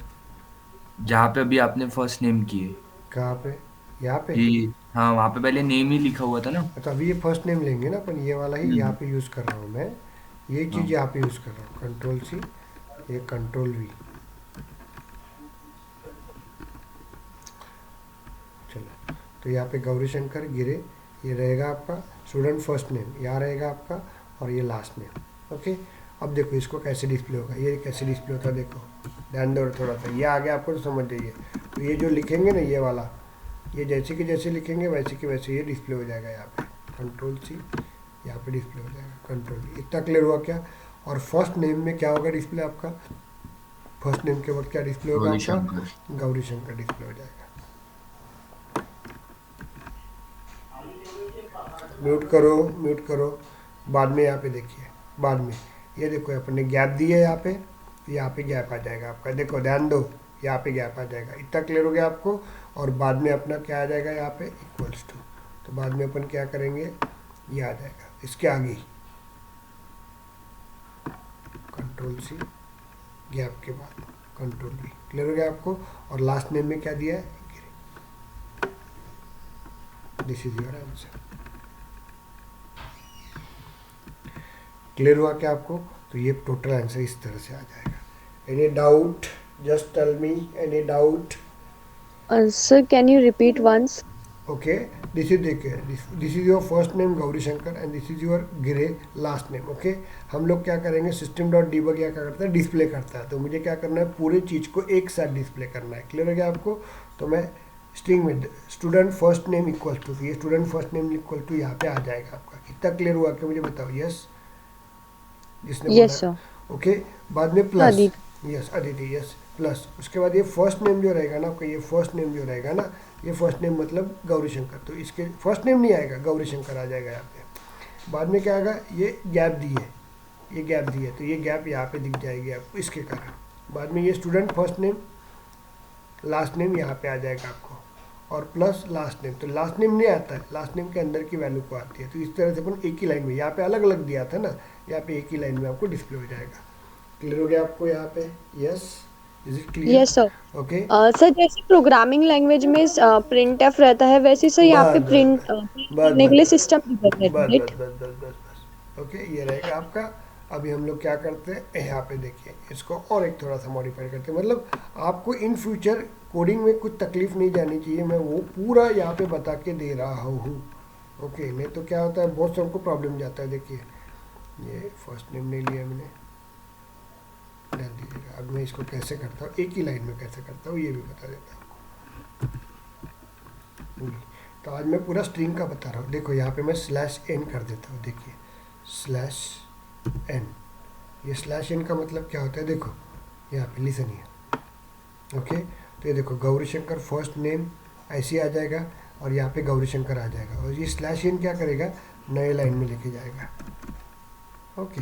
जहाँ पे अभी आपने फर्स्ट नेम किए। कहाँ पे, यहाँ पे। जी हाँ, वहाँ पे पहले नेम ही लिखा हुआ था ना। तो अभी ये फर्स्ट नेम लेंगे ना अपन, ये वाला ही यहाँ पे यूज़ कर रहा हूँ मैं, ये चीज़ हाँ यहाँ पे यूज़ कर रहा हूँ, कंट्रोल C, ये कंट्रोल V। चलो, तो यहाँ पे गौरी शंकर गिरे, ये रहेगा आपका स्टूडेंट फर्स्ट नेम, यहाँ रहेगा आपका, और ये लास्ट नेम, ओके। अब देखो इसको कैसे डिस्प्ले होगा, ये कैसे डिस्प्ले होता है, देखो ध्यान दो थोड़ा सा, ये आ गया आपको तो समझ जाइए। तो ये जो लिखेंगे ना, ये वाला, ये जैसे कि जैसे लिखेंगे वैसे कि वैसे ये डिस्प्ले हो जाएगा यहाँ पे, कंट्रोल C, यहाँ पे डिस्प्ले हो जाएगा कंट्रोल V। इतना क्लियर हुआ क्या। और फर्स्ट नेम में क्या होगा डिस्प्ले आपका, फर्स्ट नेम के वक्त क्या डिस्प्ले होगा गौरी आपका, शंकर। गौरी शंकर डिस्प्ले हो जाएगा। म्यूट करो, म्यूट करो, बाद में यहाँ पे देखिए, बाद में ये देखो अपन ने गैप दी है यहाँ पे, यहाँ पे गैप आ जाएगा आपका, देखो ध्यान दो, यहाँ पे गैप आ जाएगा। इतना क्लियर हो गया आपको। और बाद में अपना क्या आ जाएगा यहाँ पे, इक्वल्स टू, तो बाद में अपन क्या करेंगे, ये आ जाएगा इसके आगे, कंट्रोल C, गैप के बाद कंट्रोल V। क्लियर हो गया आपको। और लास्ट नेम में क्या दिया है, this is your answer. Clear हुआ क्या आपको? तो ये टोटल आंसर इस तरह से आ जाएगा। Any doubt? Just tell me, any doubt? Sir, can you repeat once? Okay, this is देखिए, this is your first name Gauri Shankar and this is your गिरे लास्ट नेम। ओके, हम लोग क्या करेंगे, सिस्टम डॉट डीबग क्या करता है, डिस्प्ले करता है। तो मुझे क्या करना है, पूरे चीज़ को एक साथ डिस्प्ले करना है। क्लियर हो गया आपको? तो मैं स्ट्रिंग में student first name equal to, ये student first name equal to यहाँ पे आ जाएगा आपका। कितना क्लियर हुआ कि मुझे बताओ? यस, जिसने Yes, बोला। sir. ओके, बाद में plus, Aditi. Yes Aditi, yes plus, उसके बाद ये फर्स्ट नेम जो रहेगा ना आपका, ये फर्स्ट नेम जो रहेगा ना, ये फर्स्ट नेम मतलब गौरी शंकर, तो इसके फर्स्ट नेम नहीं आएगा, गौरी शंकर आ जाएगा यहाँ पे। बाद में क्या आएगा, ये गैप दी है, ये गैप दी है, तो ये गैप यहाँ पे दिख जाएगी आपको इसके कारण। बाद में ये student first name last name यहाँ पे आ जाएगा आपको, और प्लस लास्ट नेम। तो लास्ट नेम नहीं आता है, लास्ट नेम के अंदर की वैल्यू को आती है। तो इस तरह से अपन एक ही लाइन में, यहाँ पे अलग अलग दिया था ना, यहाँ पे एक ही लाइन में आपको डिस्प्ले हो जाएगा। क्लियर हो गया आपको यहाँ पे? Yes, is it clear? Yes, sir. Okay, sir, जैसे प्रोग्रामिंग लैंग्वेज में प्रिंट एफ रहता है, वैसे सर यहाँ पे बस प्रिंट बस करने के लिए बस सिस्टम बस रहता है, बस राइट? बस बस बस बस। ओके, ये रहेगा आपका। अभी हम लोग क्या करते हैं, यहाँ पे देखिए, इसको और एक थोड़ा सा मॉडिफाई करते हैं। मतलब आपको इन फ्यूचर कोडिंग में कुछ तकलीफ नहीं जानी चाहिए, मैं वो पूरा यहाँ पे बता के दे रहा हूँ। ओके, नहीं तो क्या होता है, बहुत सबको प्रॉब्लम जाता है। देखिए, ये फर्स्ट नेम नहीं लिया मैंने, डाल दीजिएगा। अब मैं इसको कैसे करता हूँ, एक ही लाइन में कैसे करता हूँ, ये भी बता देता हूँ आपको। तो आज मैं पूरा स्ट्रिंग का बता रहा हूँ। देखो यहाँ पे मैं स्लैश एन कर देता हूँ। देखिए, स्लैश एन, ये स्लैश एन का मतलब क्या होता है, देखो यहाँ पे लिसन है। ओके, तो ये देखो गौरी शंकर फर्स्ट नेम ऐसे आ जाएगा, और यहाँ पे गौरी शंकर आ जाएगा, और ये स्लैश एन क्या करेगा, नए लाइन में लेके जाएगा। ओके,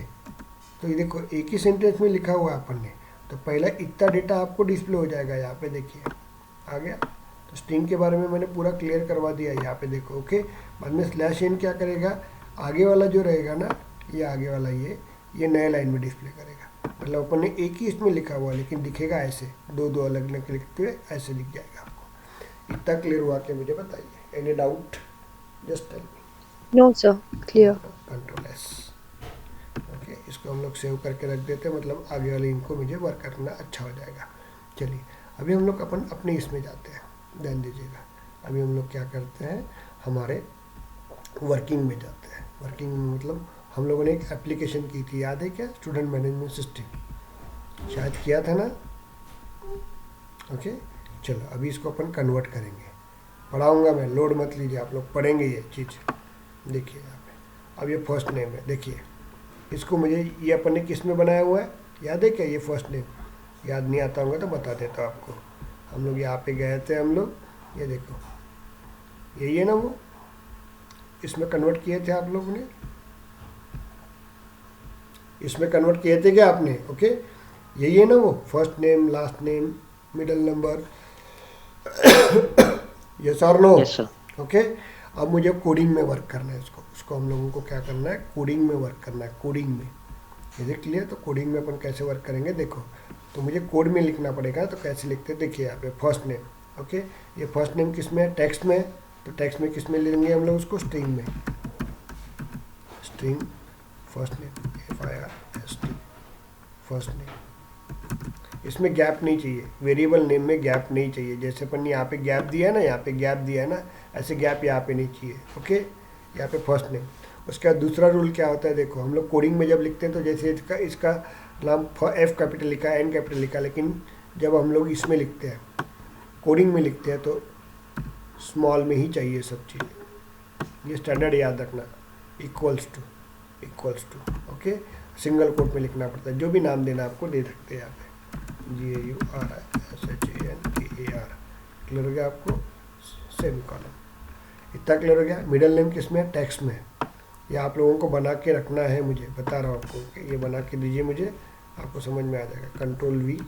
तो ये देखो एक ही सेंटेंस में लिखा हुआ है अपन ने, तो पहला इतना डेटा आपको डिस्प्ले हो जाएगा। यहाँ पे देखिए आ गया। तो स्ट्रिंग के बारे में मैंने पूरा क्लियर करवा दिया यहाँ पे देखो। ओके, बाद में स्लैश एन क्या करेगा, आगे वाला जो रहेगा ना, ये आगे वाला ये नए लाइन में डिस्प्ले करेगा। मतलब अपन ने एक ही इसमें लिखा हुआ, लेकिन दिखेगा ऐसे, दो दो अलग अलग लिखते हुए ऐसे दिख जाएगा आपको। इतना क्लियर हुआ कि मुझे बताइए, any doubt? Just tell me. No sir, clear. Control S. Okay, इसको हम लोग सेव करके रख देते हैं, मतलब आगे वाले इनको मुझे वर्क करना अच्छा हो जाएगा। चलिए, अभी हम लोग अपन अपने इसमें जाते हैं, ध्यान दीजिएगा। अभी हम लोग क्या करते हैं, हमारे वर्किंग में जाते हैं। वर्किंग में मतलब हम लोगों ने एक एप्लीकेशन की थी, याद है क्या, स्टूडेंट मैनेजमेंट सिस्टम, शायद किया था ना। ओके, चलो अभी इसको अपन कन्वर्ट करेंगे। पढ़ाऊँगा मैं, लोड मत लीजिए, आप लोग पढ़ेंगे ये चीज़। देखिए यहाँ पे, अब ये फर्स्ट नेम है, देखिए इसको मुझे, ये अपन ने किस में बनाया हुआ है, याद है क्या, ये फर्स्ट नेम। याद नहीं आता होगा तो बता देता हूँ आपको। हम लोग यहाँ पे गए थे, हम लोग ये देखो, यही है ना वो, इसमें कन्वर्ट किए थे आप लोगों ने, इसमें कन्वर्ट किए थे क्या आपने? ओके, यही है ना वो, first name last name middle number. Yes और नो? Yes sir. ओके, अब मुझे कोडिंग में वर्क करना है इसको। इसको हम लोगों को क्या करना है, कोडिंग में वर्क करना है। कोडिंग में ये देख लिया, तो कोडिंग में अपन कैसे वर्क करेंगे देखो। तो मुझे कोड में लिखना पड़ेगा, तो कैसे लिखते हैं देखिए यहाँ पे, फर्स्ट नेम। ओके, ये फर्स्ट नेम किस में है, टेक्स्ट में है। तो टेक्स्ट में किस में लेंगे हम लोग उसको, स्ट्रिंग में। String first name, FIRST, first name. इसमें गैप नहीं चाहिए, वेरिएबल नेम में गैप नहीं चाहिए। जैसे अपन ने यहाँ पे गैप दिया है ना, यहाँ पे गैप दिया है ना, ऐसे गैप यहाँ पे नहीं चाहिए। ओके, यहाँ पे फर्स्ट नेम। उसका दूसरा रूल क्या होता है, देखो हम लोग कोडिंग में जब लिखते हैं तो जैसे इसका नाम F कैपिटल लिखा, N कैपिटल लिखा, लेकिन जब हम लोग इसमें लिखते हैं, कोडिंग में लिखते हैं, तो स्मॉल में ही चाहिए सब चीज़। ये स्टैंडर्ड याद रखना, equals to. Okay, single quote में लिखना पड़ता है। जो भी नाम देना आपको दे सकते हैं यहाँ पे, GAURISHANKER। क्लियर हो गया आपको? सेमीकोलन। इतना क्लियर हो गया। मिडिल नेम किस में है, टेक्स्ट में है। ये आप लोगों को बना के रखना है, मुझे बता रहा हूँ आपको कि ये बना के दीजिए मुझे, आपको समझ में आ जाएगा। कंट्रोल V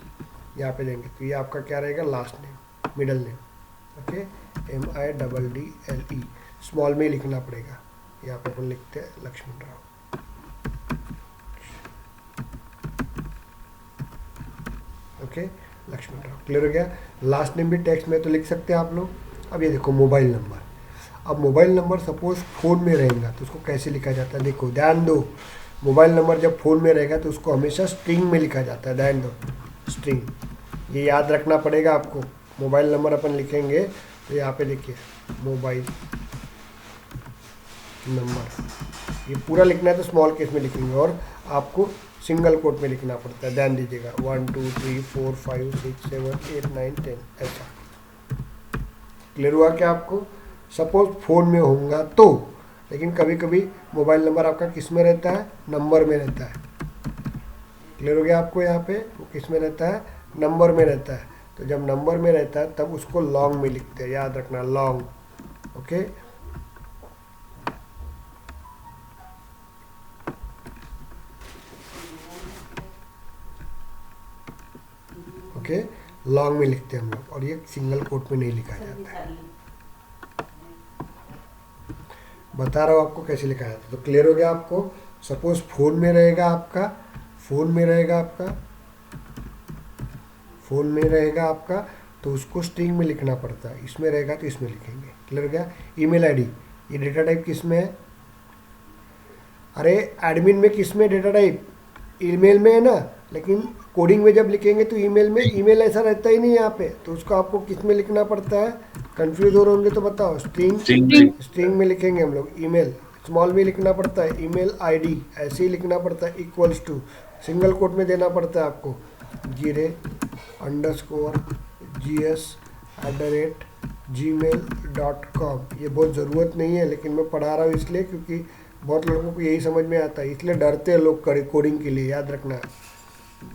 यहाँ पे देंगे, तो ये आपका क्या रहेगा, last name middle name. Okay, MIDDLE, small में ही लिखना पड़ेगा। यहाँ पे अपन लिखते हैं लक्ष्मण राव। ओके, लक्ष्मण राव। क्लियर हो गया। लास्ट नेम भी टेक्स्ट में तो लिख सकते हैं आप लोग। अब ये देखो मोबाइल नंबर। अब मोबाइल नंबर सपोज फ़ोन में रहेगा तो उसको कैसे लिखा जाता है, देखो ध्यान दो। मोबाइल नंबर जब फ़ोन में रहेगा तो उसको हमेशा स्ट्रिंग में लिखा जाता है, ध्यान दो, स्ट्रिंग। ये याद रखना पड़ेगा आपको। मोबाइल नंबर अपन लिखेंगे तो यहाँ पे देखिए मोबाइल नंबर, ये पूरा लिखना है तो स्मॉल केस में लिखेंगे और आपको सिंगल कोट में लिखना पड़ता है, ध्यान दीजिएगा। 1 2 3 4 5 6 7 8 9 10 ऐसा। क्लियर हुआ क्या आपको? सपोज फ़ोन में होगा तो, लेकिन कभी कभी मोबाइल नंबर आपका किस में रहता है, नंबर में रहता है। क्लियर हो गया आपको? यहाँ पे वो किस में रहता है, नंबर में रहता है। तो जब नंबर में रहता है तब उसको लॉन्ग में लिखते हैं, याद रखना, लॉन्ग। ओके, ओके, लॉन्ग में लिखते हैं हम लोग, और ये सिंगल कोट में नहीं लिखा जाता है। बता रहा हूँ आपको कैसे लिखा जाता है। तो क्लियर हो गया आपको? सपोज फ़ोन में रहेगा आपका, फ़ोन में रहेगा आपका, फ़ोन में रहेगा आपका, तो उसको स्ट्रिंग में लिखना पड़ता है। इसमें रहेगा तो इसमें लिखेंगे। क्लियर हो गया? ईमेल आईडी, ये डेटा टाइप किस में है? अरे एडमिन में किस में डेटा टाइप? ईमेल में है ना, लेकिन कोडिंग में जब लिखेंगे तो ईमेल में, ईमेल ऐसा रहता ही नहीं यहाँ पे, तो उसको आपको किस में लिखना पड़ता है? कंफ्यूज हो रहे होंगे तो बताओ। स्ट्रिंग में लिखेंगे हम लोग। ईमेल स्मॉल में लिखना पड़ता है, ईमेल आईडी ऐसे ही लिखना पड़ता है, इक्वल्स टू, सिंगल कोट में देना पड़ता है आपको, gire_gs@gmail.com। ये बहुत ज़रूरत नहीं है, लेकिन मैं पढ़ा रहा हूँ इसलिए क्योंकि बहुत लोगों को यही समझ में आता है, इसलिए डरते हैं लोग कोडिंग के लिए। याद रखना,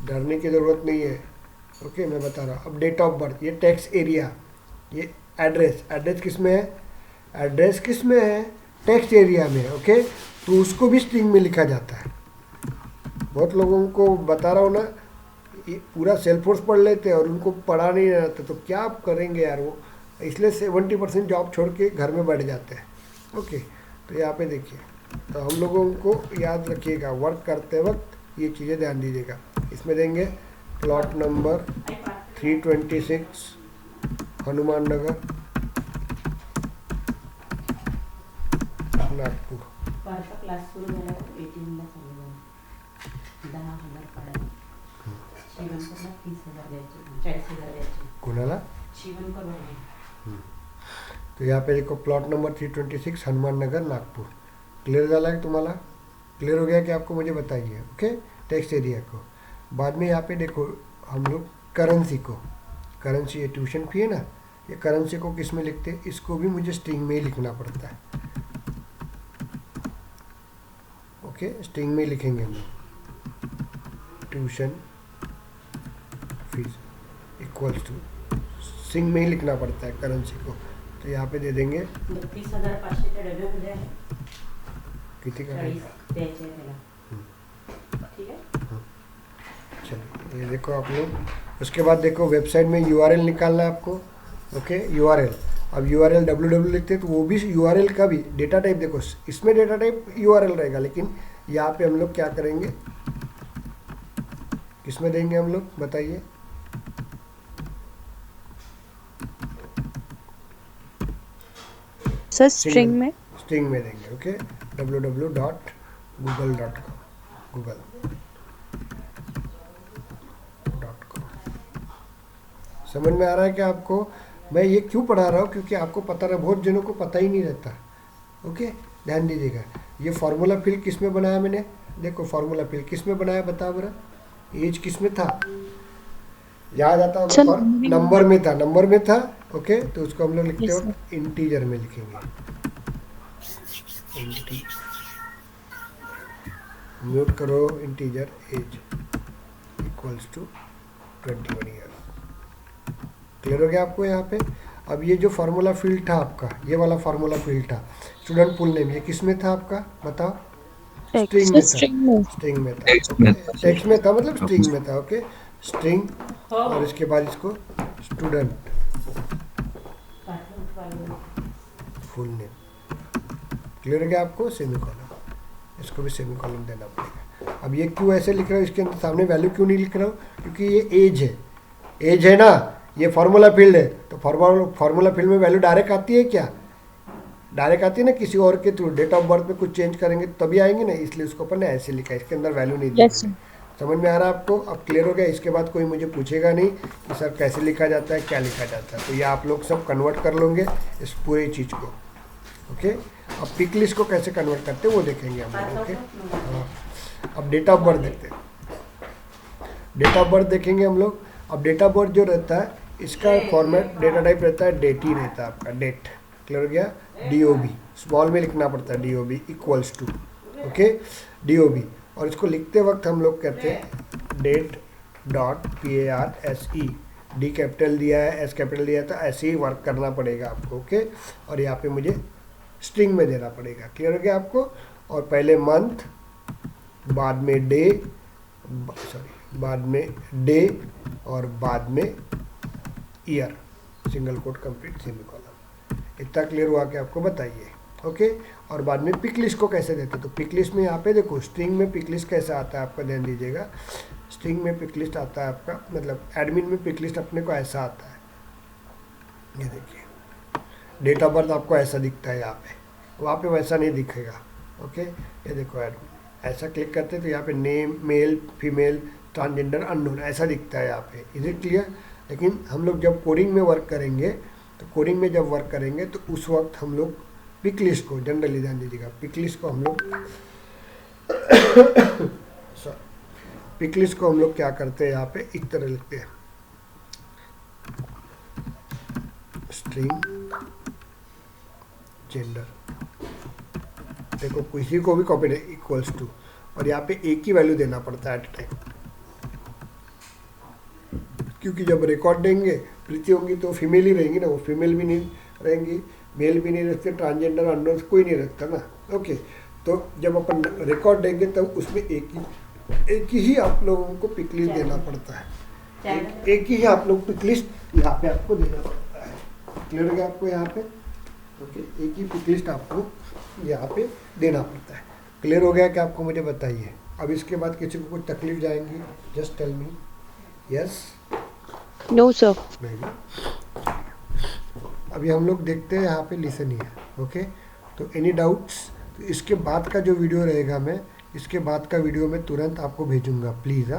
डरने की ज़रूरत नहीं है। ओके, मैं बता रहा हूँ। अब डेट ऑफ बर्थ, ये टेक्स्ट एरिया, ये एड्रेस, एड्रेस किस में है? एड्रेस किस में है? टेक्स्ट एरिया में। ओके, तो उसको भी स्ट्रिंग में लिखा जाता है। बहुत लोगों को बता रहा हूँ ना, ये पूरा सेल्फोर्स पढ़ लेते हैं और उनको पढ़ा नहीं रहता, तो क्या आप करेंगे यार वो, इसलिए 70% जॉब छोड़ के घर में बैठ जाते हैं। ओके, तो यहाँ पे देखिए, तो हम लोगों को याद रखिएगा, वर्क करते वक्त ये चीज़ें ध्यान दीजिएगा। इसमें देंगे plot number 326 Hanuman Nagar Nagpur. Class सुरू झाल्यावर 18 ला चालू झालं. 10,000 पडायला. शिवणकरला 30,000 द्यायचे, 40,000 द्यायचे. कोणाला? शिवणकर वाले. तो यहाँ पे देखो plot number 326 Hanuman Nagar Nagpur. Clear झाला है तुम्हाला? क्लियर हो गया कि आपको मुझे बताइए। ओके, टेक्स्ट एरिया को। बाद में यहाँ पे देखो हम लोग करेंसी को, करेंसी ये ट्यूशन फी है ना, ये करेंसी को किस में लिखते हैं? इसको भी मुझे स्ट्रिंग में ही लिखना पड़ता है। ओके, स्ट्रिंग में लिखेंगे हम लोग, tuition fees equals to, string में ही लिखना पड़ता है करेंसी को। तो यहाँ पे दे देंगे 32,500 च्या डब्यामध्ये आहे. किती का? 40 द्यायचे त्याला. ठीक है. चलिए, ये देखो आप लोग। उसके बाद देखो वेबसाइट में यूआरएल निकालना है आपको। Okay, URL. अब यूआरएल www लिखते हैं तो वो भी यूआरएल का भी डेटा टाइप, देखो इसमें डेटा टाइप यूआरएल रहेगा, लेकिन यहाँ पे हम लोग क्या करेंगे, किसमें देंगे हम लोग बताइए? सर स्ट्रिंग में। स्ट्रिंग में देंगे। Okay, www.google.com, google.com। समझ में आ रहा है क्या आपको? मैं ये क्यों पढ़ा रहा हूँ, क्योंकि आपको पता रहा, बहुत जनों को पता ही नहीं रहता। ओके, ध्यान दीजिएगा। ये फार्मूला फिल किस में बनाया मैंने? देखो फार्मूला फिल किस में बनाया, बताओ बरा। एज किस में था? याद आता होगा, नंबर में था, नंबर में था। ओके, तो उसको हम लोग लिखते हो इंटीजर में लिखेंगे। म्यूट करो, integer age equals to 21 year. Clear हो गया आपको यहाँ पे? अब ये जो फार्मूला फील्ड था आपका, ये वाला फार्मूला फील्ड था, स्टूडेंट फुल नेम, ये किस में था आपका बताओ? स्ट्रिंग में था, स्ट्रिंग में था। टेक्स्ट में था मतलब स्ट्रिंग में था। ओके, स्ट्रिंग, और इसके बाद इसको स्टूडेंट फुल नेम। क्लियर हो गया आपको? सेमीकोलन, इसको भी सेमीकोलन देना पड़ेगा। अब ये क्यों ऐसे लिख रहा हूँ, इसके अंदर सामने वैल्यू क्यों नहीं लिख रहा हूँ? क्योंकि ये एज है, एज है ना, ये फार्मूला फील्ड है, तो फार्मूला फील्ड में वैल्यू डायरेक्ट आती है क्या? डायरेक्ट आती है ना किसी और के थ्रू, डेट ऑफ बर्थ में कुछ चेंज करेंगे तभी आएंगे ना, इसलिए उसको अपन ने ऐसे लिखा है, इसके अंदर वैल्यू नहीं Yes, देंगे। समझ में आ रहा है आपको? अब क्लियर हो गया? इसके बाद कोई मुझे पूछेगा नहीं कि सर कैसे लिखा जाता है, क्या लिखा जाता है, तो ये आप लोग सब कन्वर्ट कर लोगे इस पूरी चीज़ को। ओके, अब पिक लिस्ट को कैसे कन्वर्ट करते हैं वो देखेंगे हम लोग। ओके, हाँ, अब डेट ऑफ बर्थ देखते हैं। डेट ऑफ बर्थ देखेंगे हम लोग। अब डेट ऑफ बर्थ जो रहता है इसका फॉर्मेट डेटा टाइप रहता है, डेट ही रहता है आपका, डेट। क्लियर हो गया? DOB स्मॉल में लिखना पड़ता है, DOB equals to, okay, DOB। और इसको लिखते वक्त हम लोग कहते हैं date dot PARSE, D capital दिया है, S कैपिटल दिया है, तो ऐसे ही वर्क करना पड़ेगा आपको। ओके, और यहाँ पे मुझे स्ट्रिंग में देना पड़ेगा। क्लियर हो गया आपको? और पहले मंथ, बाद में डे, बाद में डे, और बाद में year, single quote complete semicolon. इतना क्लियर हुआ कि आपको बताइए। ओके, और बाद में पिक लिस्ट को कैसे देते हैं, तो पिक लिस्ट में यहाँ पे देखो स्ट्रिंग में पिक लिस्ट कैसा आता है आपका, ध्यान दीजिएगा। स्ट्रिंग में पिक लिस्ट आता है आपका, मतलब एडमिन में पिक लिस्ट अपने को ऐसा आता है। ये देखिए डेट ऑफ बर्थ आपको ऐसा दिखता है यहाँ पे, वहाँ पे वैसा नहीं दिखेगा। ओके, ये देखो एडमिन, ऐसा क्लिक करते तो यहाँ पे name, male, female, transgender, unknown ऐसा दिखता है यहाँ पे। Is it clear? लेकिन हम लोग जब कोडिंग में वर्क करेंगे, तो कोडिंग में जब वर्क करेंगे तो उस वक्त हम लोग पिक लिस्ट को, जनरली ध्यान दीजिएगा, पिक लिस्ट को हम लोग पिक लिस्ट को हम लोग क्या करते हैं यहाँ पे, इस तरह लिखते हैं स्ट्रिंग जेंडर। देखो किसी को भी कॉपी इक्वल्स टू, और यहाँ पे एक ही वैल्यू देना पड़ता है एट ए टाइम, क्योंकि जब रिकॉर्ड देंगे प्रीति होंगी तो फीमेल ही रहेंगी ना, वो फीमेल भी नहीं रहेंगी, मेल भी नहीं रखते, ट्रांसजेंडर अननोन कोई नहीं रखता ना। ओके, तो जब अपन रिकॉर्ड देंगे तब उसमें एक ही आप लोगों को पिक लिस्ट देना पड़ता है, एक ही आप लोग पिक लिस्ट यहाँ पे आपको देना पड़ता है। क्लियर हो गया आपको यहाँ पे? ओके, एक ही पिक लिस्ट आपको यहाँ पे देना पड़ता है। क्लियर हो गया कि आपको? मुझे बताइए। अब इसके बाद किसी को कुछ तकलीफ जाएंगी, just tell me yes no sir. नहीं। अभी हम लोग देखते हैं यहाँ पे लिसन ही है। ओके, तो एनी डाउट्स? तो इसके बाद का जो वीडियो रहेगा, मैं इसके बाद का वीडियो में तुरंत आपको भेजूंगा, प्लीज़।